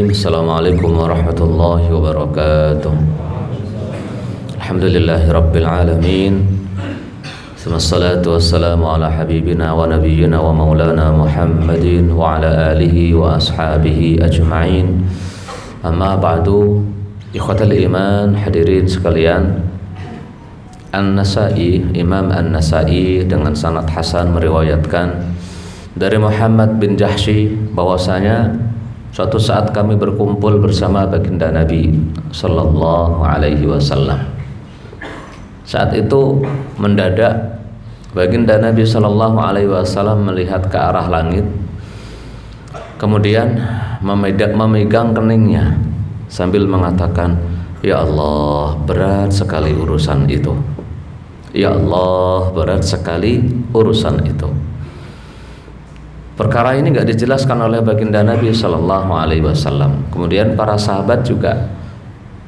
Assalamualaikum warahmatullahi wabarakatuh. Alhamdulillahi rabbil alamin. Wassalatu wassalamu ala habibina wa nabiyyina wa maulana Muhammadin wa ala alihi wa ashabihi ajma'in. Amma ba'du, ikhwatal iman, hadirin sekalian. An-Nasa'i, Imam An-Nasa'i dengan sanad hasan meriwayatkan dari Muhammad bin Jahsy bahwasanya suatu saat kami berkumpul bersama baginda Nabi sallallahu alaihi wasallam. Saat itu mendadak baginda Nabi sallallahu alaihi wasallam melihat ke arah langit, kemudian memegang keningnya sambil mengatakan, "Ya Allah, berat sekali urusan itu. Ya Allah, berat sekali urusan itu." Perkara ini enggak dijelaskan oleh baginda Nabi sallallahu alaihi wasallam. Kemudian para sahabat juga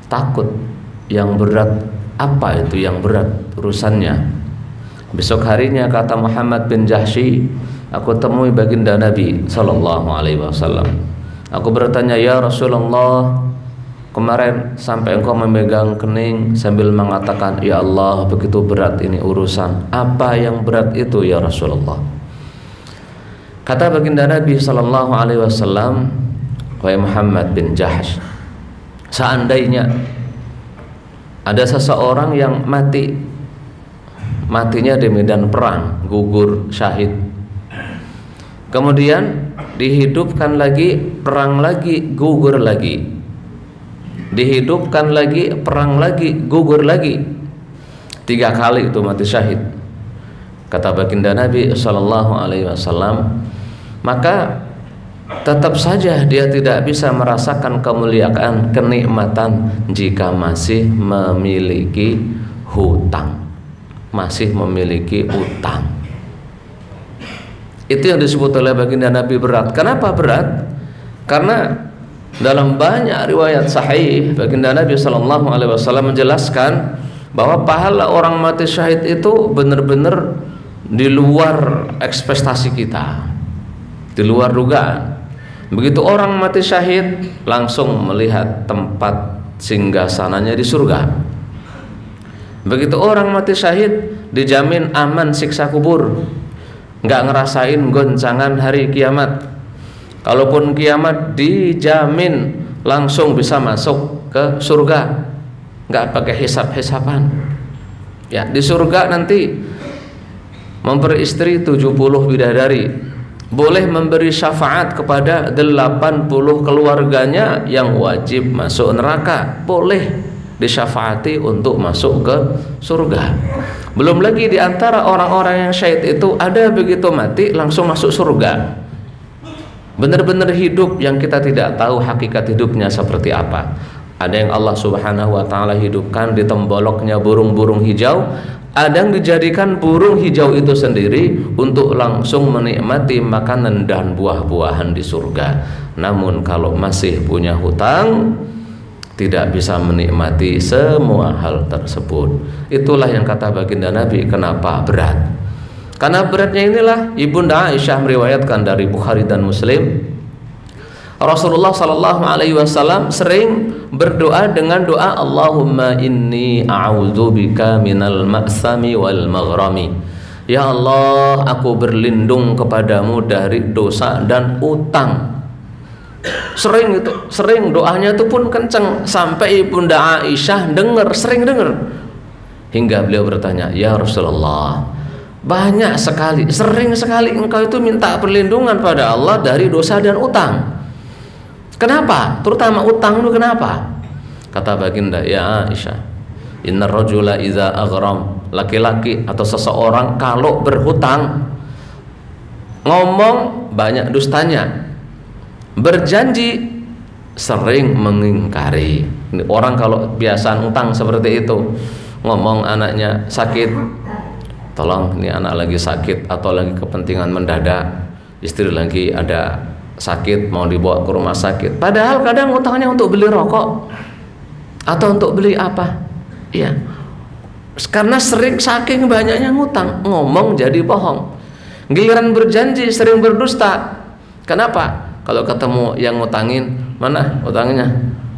takut, yang berat apa itu yang berat urusannya. Besok harinya kata Muhammad bin Jahsy, aku temui baginda Nabi sallallahu alaihi wasallam. Aku bertanya, "Ya Rasulullah, kemarin sampai engkau memegang kening sambil mengatakan, 'Ya Allah, begitu berat ini urusan. Apa yang berat itu ya Rasulullah?' Kata baginda Nabi sallallahu alaihi wasallam, "Wahai Muhammad bin Jahsy, seandainya ada seseorang yang matinya di medan perang, gugur syahid, kemudian dihidupkan lagi, perang lagi, gugur lagi, dihidupkan lagi, perang lagi, gugur lagi, 3 kali itu mati syahid." Kata baginda Nabi sallallahu alaihi wasallam, maka tetap saja dia tidak bisa merasakan kemuliaan, kenikmatan jika masih memiliki hutang, masih memiliki utang. Itu yang disebut oleh baginda Nabi berat. Kenapa berat? Karena dalam banyak riwayat sahih baginda Nabi sallallahu alaihi wasallam menjelaskan bahwa pahala orang mati syahid itu benar-benar di luar ekspektasi kita, di luar dugaan. Begitu orang mati syahid, langsung melihat tempat singgasananya di surga. Begitu orang mati syahid, dijamin aman siksa kubur, nggak ngerasain goncangan hari kiamat. Kalaupun kiamat, dijamin langsung bisa masuk ke surga, nggak pakai hisab-hisaban. Ya, di surga nanti memberi istri 70 bidadari, boleh memberi syafaat kepada 80 keluarganya yang wajib masuk neraka, boleh disyafaati untuk masuk ke surga. Belum lagi di antara orang-orang yang syahid itu ada begitu mati langsung masuk surga, benar-benar hidup yang kita tidak tahu hakikat hidupnya seperti apa. Ada yang Allah subhanahu wa ta'ala hidupkan di temboloknya burung-burung hijau, ada yang dijadikan burung hijau itu sendiri untuk langsung menikmati makanan dan buah-buahan di surga. Namun kalau masih punya hutang, tidak bisa menikmati semua hal tersebut. Itulah yang kata baginda Nabi, kenapa berat? Karena beratnya inilah Ibunda Aisyah meriwayatkan dari Bukhari dan Muslim, Rasulullah sallallahu alaihi wasallam sering berdoa dengan doa, Allahumma inni a'udzubika minal ma'sami wal maghrami. Ya Allah, aku berlindung kepadamu dari dosa dan utang. Sering doanya itu pun kenceng sampai Ibunda Aisyah sering dengar. Hingga beliau bertanya, "Ya Rasulullah, banyak sekali, sering sekali engkau itu minta perlindungan pada Allah dari dosa dan utang. Kenapa? Terutama utang itu kenapa?" Kata baginda, "Ya Aisyah, innar rajula idza aghram," laki-laki atau seseorang kalau berhutang, ngomong banyak dustanya, berjanji sering mengingkari. Ini orang kalau biasa utang seperti itu, ngomong anaknya sakit, tolong ini anak lagi sakit, atau lagi kepentingan mendadak, istri lagi ada sakit mau dibawa ke rumah sakit, padahal kadang utangnya untuk beli rokok atau untuk beli apa, ya, karena saking banyaknya ngutang, ngomong jadi bohong. Giliran berjanji sering berdusta. Kenapa? Kalau ketemu yang ngutangin, mana utangnya?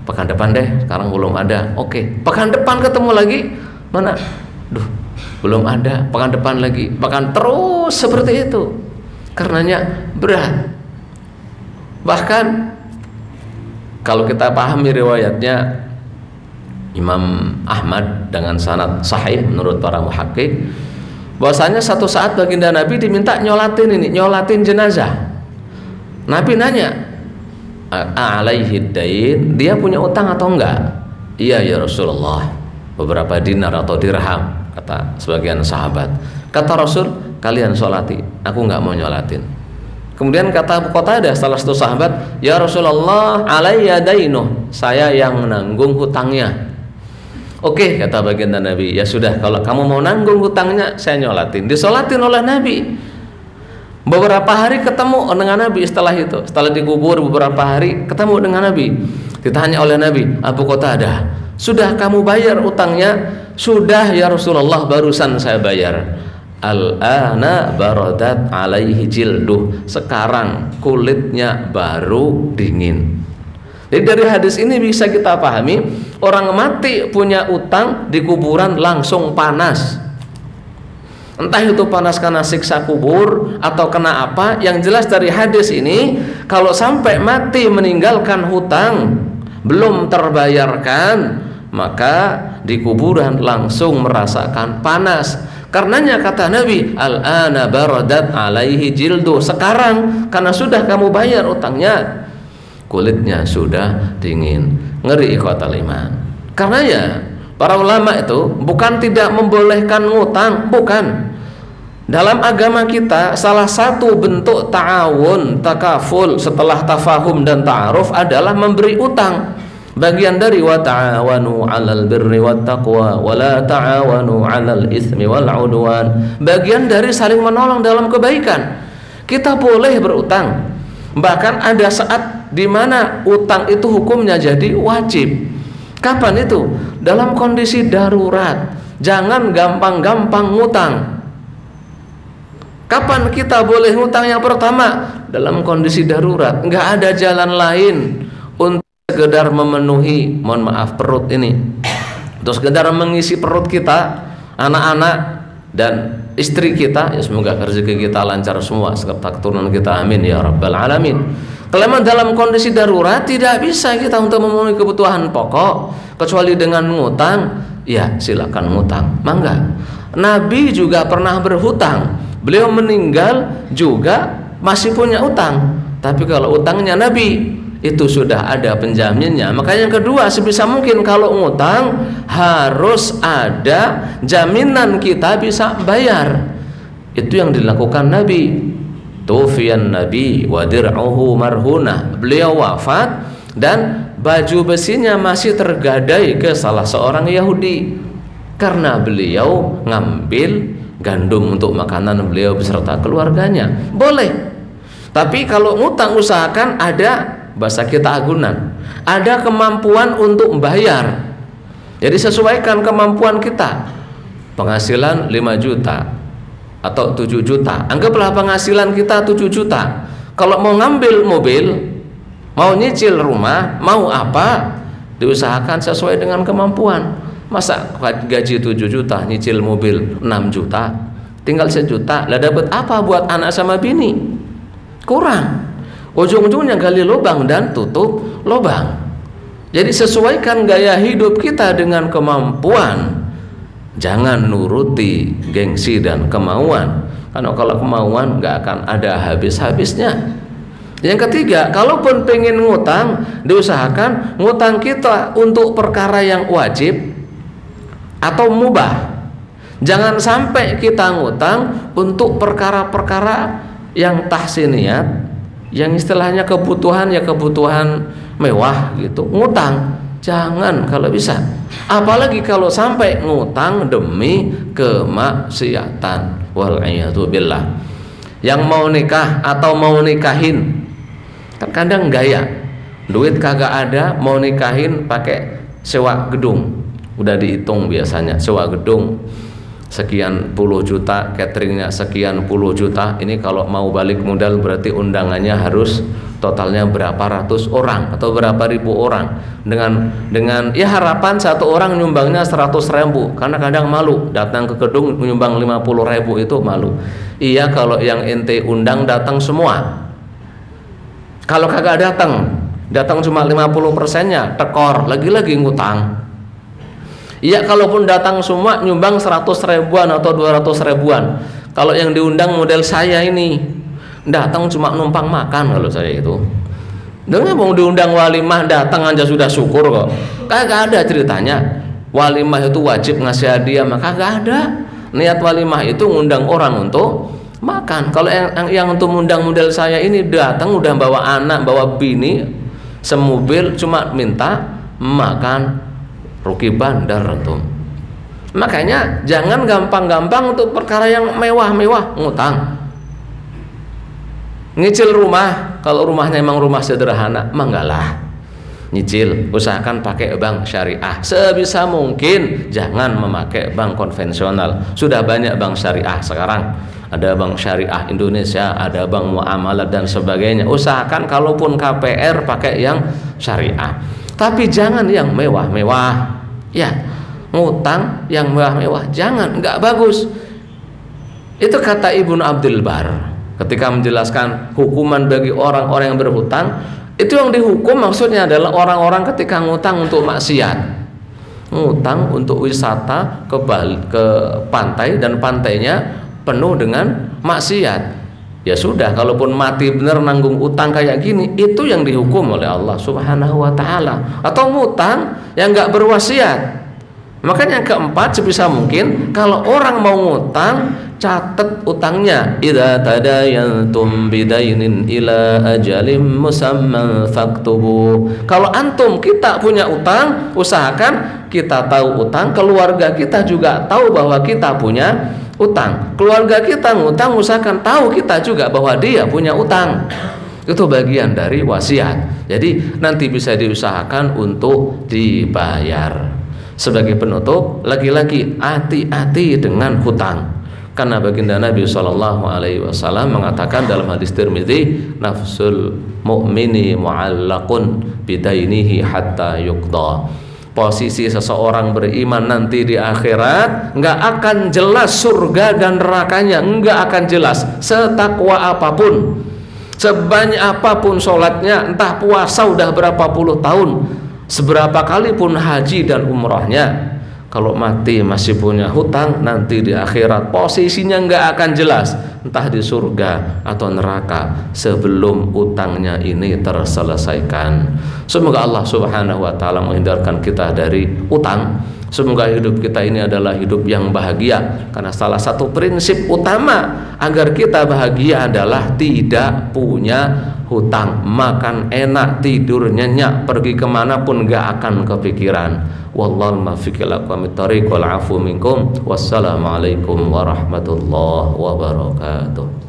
Pekan depan deh, sekarang belum ada. Oke, pekan depan ketemu lagi, mana? Duh, belum ada. Pekan depan lagi, pekan terus seperti itu. Karenanya berat. Bahkan kalau kita pahami riwayatnya Imam Ahmad dengan sanad sahih menurut para muhakkik, bahwasanya satu saat baginda Nabi diminta nyolatin jenazah. Nabi nanya, alaihi dain, dia punya utang atau enggak? Iya ya Rasulullah, beberapa dinar atau dirham, kata sebagian sahabat. Kata Rasul, kalian sholati, aku enggak mau nyolatin. Kemudian kata Abu Qatadah, salah satu sahabat, ya Rasulullah, alayya dainuh, saya yang menanggung hutangnya. Oke, kata baginda Nabi, ya sudah, kalau kamu mau nanggung hutangnya, saya nyolatin. Disolatin oleh Nabi. Beberapa hari ketemu dengan Nabi setelah itu, setelah dikubur beberapa hari ketemu dengan Nabi. Ditanya oleh Nabi, Abu Qatadah, sudah kamu bayar utangnya? Sudah ya Rasulullah, barusan saya bayar. Al-ana baradat alaihi jilduh, sekarang kulitnya baru dingin. Jadi dari hadis ini bisa kita pahami, orang mati punya utang di kuburan langsung panas. Entah itu panas karena siksa kubur atau kena apa, yang jelas dari hadis ini, kalau sampai mati meninggalkan hutang belum terbayarkan, maka di kuburan langsung merasakan panas. Karenanya kata Nabi, al-ana baradat alaihi jildu, sekarang karena sudah kamu bayar utangnya, kulitnya sudah dingin. Ngeri ikhwatal iman. Karenanya para ulama itu bukan tidak membolehkan ngutang, bukan. Dalam agama kita salah satu bentuk ta'awun, takaful setelah tafahum dan ta'aruf adalah memberi utang. Bagian dari wa ta'awanu 'alal birri wat taqwa wa la ta'awanu 'alal itsmi wal 'udwan. Bagian dari saling menolong dalam kebaikan. Kita boleh berutang. Bahkan ada saat di mana utang itu hukumnya jadi wajib. Kapan itu? Dalam kondisi darurat. Jangan gampang-gampang ngutang. Kapan kita boleh ngutang? Yang pertama, dalam kondisi darurat, nggak ada jalan lain untuk sekedar memenuhi, mohon maaf, perut ini, untuk sekedar mengisi perut kita, anak-anak dan istri kita, ya semoga rezeki kita lancar semua serta keturunan kita, amin ya rabbal alamin. Kalau memang dalam kondisi darurat tidak bisa kita untuk memenuhi kebutuhan pokok kecuali dengan ngutang, ya silakan ngutang, mangga. Nabi juga pernah berhutang, beliau meninggal juga masih punya utang, tapi kalau utangnya Nabi itu sudah ada penjaminnya. Makanya yang kedua, sebisa mungkin kalau ngutang harus ada jaminan kita bisa bayar. Itu yang dilakukan Nabi. Tufiyan Nabi wa dir'uhu marhunah. Beliau wafat dan baju besinya masih tergadai ke salah seorang Yahudi karena beliau ngambil gandum untuk makanan beliau beserta keluarganya. Boleh. Tapi kalau ngutang usahakan ada, bahasa kita agunan, ada kemampuan untuk membayar. Jadi sesuaikan kemampuan kita. Penghasilan 5 juta atau 7 juta, anggaplah penghasilan kita 7 juta. Kalau mau ngambil mobil, mau nyicil rumah, mau apa, diusahakan sesuai dengan kemampuan. Masa gaji 7 juta nyicil mobil 6 juta, tinggal 1 juta, lah dapat apa buat anak sama bini? Kurang. Ujung-ujungnya gali lubang dan tutup lubang. Jadi sesuaikan gaya hidup kita dengan kemampuan. Jangan nuruti gengsi dan kemauan, karena kalau kemauan nggak akan ada habis-habisnya. Yang ketiga, kalaupun pengen ngutang, diusahakan ngutang kita untuk perkara yang wajib atau mubah. Jangan sampai kita ngutang untuk perkara-perkara yang tahsiniyat, yang istilahnya kebutuhan, ya kebutuhan mewah gitu, ngutang. Jangan kalau bisa. Apalagi kalau sampai ngutang demi kemaksiatan. Wal'iyadu billah. Yang mau nikah atau mau nikahin, kan kadang gaya, duit kagak ada, mau nikahin pakai sewa gedung. Udah dihitung biasanya sewa gedung sekian puluh juta, cateringnya sekian puluh juta. Ini kalau mau balik modal berarti undangannya harus totalnya berapa ratus orang atau berapa ribu orang, dengan ya harapan satu orang nyumbangnya 100.000, karena kadang malu datang ke gedung nyumbang 50.000 itu malu. Iya kalau yang ente undang datang semua. Kalau kagak datang cuma 50%-nya, tekor, lagi-lagi ngutang. Iya kalaupun datang semua nyumbang 100.000-an atau 200.000-an. Kalau yang diundang model saya ini datang cuma numpang makan, kalau saya itu. Dengan mau diundang walimah datang aja sudah syukur kok. Kagak ada ceritanya walimah itu wajib ngasih hadiah, maka kagak ada. Niat walimah itu ngundang orang untuk makan. Kalau yang untuk ngundang model saya ini datang udah bawa anak, bawa bini semobil, cuma minta makan, rugi bandar antum. Makanya jangan gampang-gampang untuk perkara yang mewah-mewah ngutang. Nyicil rumah, kalau rumahnya emang rumah sederhana, manggalah nyicil, usahakan pakai bank syariah sebisa mungkin, jangan memakai bank konvensional. Sudah banyak bank syariah sekarang, ada bank syariah Indonesia, ada bank muamalat dan sebagainya. Usahakan kalaupun KPR pakai yang syariah, tapi jangan yang mewah-mewah. Ya, ngutang yang mewah-mewah jangan, nggak bagus. Itu kata Ibnu Abdul Bar ketika menjelaskan hukuman bagi orang-orang yang berhutang. Itu yang dihukum maksudnya adalah orang-orang ketika ngutang untuk maksiat, ngutang untuk wisata ke pantai dan pantainya penuh dengan maksiat. Ya sudah, kalaupun mati bener nanggung utang kayak gini, itu yang dihukum oleh Allah Subhanahu wa ta'ala. Atau ngutang yang nggak berwasiat. Makanya yang keempat, sebisa mungkin kalau orang mau ngutang, catat utangnya. Idza tadayantum bidainin ila ajalim musamman faktubu. Kalau antum kita punya utang, usahakan kita tahu utang, keluarga kita juga tahu bahwa kita punya utang. Keluarga kita ngutang, usahakan tahu kita juga bahwa dia punya utang. Itu bagian dari wasiat. Jadi nanti bisa diusahakan untuk dibayar. Sebagai penutup, lagi-lagi hati-hati dengan hutang. Karena baginda Nabi SAW mengatakan dalam hadis Tirmidzi, nafsul mu'mini mu'allaqun bidainihi hatta yuqda. Posisi seseorang beriman nanti di akhirat nggak akan jelas surga dan nerakanya, nggak akan jelas. Setakwa apapun, sebanyak apapun sholatnya, entah puasa udah berapa puluh tahun, seberapa kali pun haji dan umrahnya, kalau mati masih punya hutang, nanti di akhirat posisinya nggak akan jelas, entah di surga atau neraka sebelum utangnya ini terselesaikan. Semoga Allah Subhanahu wa ta'ala menghindarkan kita dari utang. Semoga hidup kita ini adalah hidup yang bahagia, karena salah satu prinsip utama agar kita bahagia adalah tidak punya hutang. Makan enak, tidur nyenyak, pergi kemanapun gak akan kepikiran. Wallahul muwaffiq ila aqwamit thoriq wal 'afu minkum. Wassalamualaikum warahmatullahi wabarakatuh.